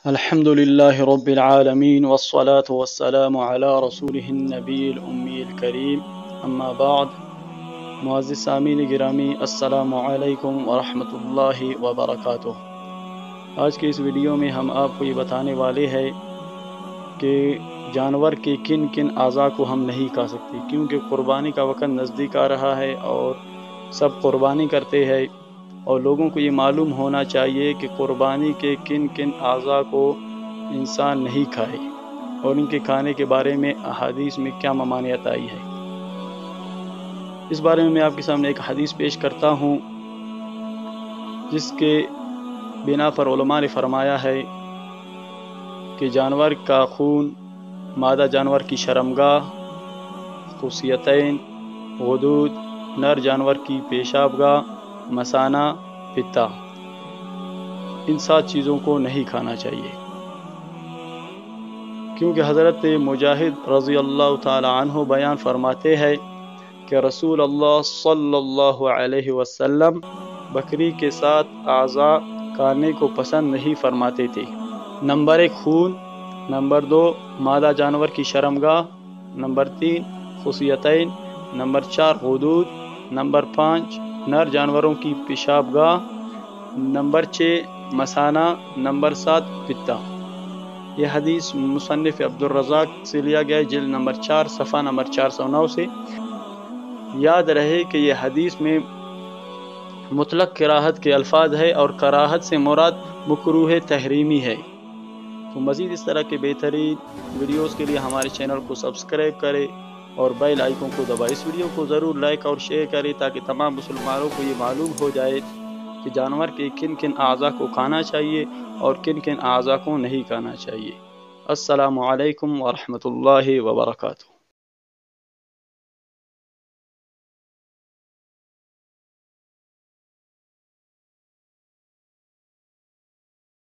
الحمدللہ رب العالمین والصلاة والسلام علی رسولہ النبی الأمی الکریم اما بعد۔ معزز سامعین گرامی، السلام علیکم ورحمۃ اللہ وبرکاتہ۔ آج کے اس ویڈیو میں ہم آپ کو یہ بتانے والے ہیں کہ جانور کے کن کن اعضاء کو ہم نہیں کھا سکتے، کیونکہ قربانی کا وقت نزدیک آ رہا ہے اور سب قربانی کرتے ہیں، اور لوگوں کو یہ معلوم ہونا چاہیے کہ قربانی کے کن کن اعضاء کو انسان نہیں کھائے اور ان کے کھانے کے بارے میں احادیث میں کیا ممانعت آئی ہے۔ اس بارے میں آپ کے سامنے ایک حدیث پیش کرتا ہوں، جس کے بنا پر علماء نے فرمایا ہے کہ جانور کا خون، مادہ جانور کی شرمگاہ، خصیتین، غدود، نر جانور کی پیشاب گاہ، مثانہ، پتا، ان 7 چیزوں کو نہیں کھانا چاہیے، کیونکہ حضرت مجاہد رضی اللہ تعالی عنہ بیان فرماتے ہیں کہ رسول اللہ صلی اللہ علیہ وسلم بکری کے 7 اعضاء کھانے کو پسند نہیں فرماتے تھے۔ نمبر 1 خون، نمبر 2 مادہ جانور کی شرمگاہ، نمبر 3 خصیتین، نمبر 4 غدود، نمبر 5 نر جانوروں کی پیشاب گاہ، نمبر 6 مثانہ، نمبر 7 پتا۔ یہ حدیث مصنف عبدالرزاق سے لیا گیا ہے، جلد نمبر 4 صفحہ نمبر 409 سے۔ یاد رہے کہ یہ حدیث میں مطلق کراہت کے الفاظ ہے اور کراہت سے مراد مکروہ تحریمی ہے۔ تو مزید اس طرح کے بہترین ویڈیوز کے لیے ہمارے چینل کو سبسکرائب کریں اور بیل آئیکن کو دبائیں۔ اس ویڈیو کو ضرور لائک اور شیئر کریں تاکہ تمام مسلمانوں کو یہ معلوم ہو جائے کہ جانور کے کن کن اعضاء کو کھانا چاہیے اور کن کن اعضاء کو نہیں کھانا چاہیے۔ السلام علیکم ورحمۃ اللہ وبرکاتہ۔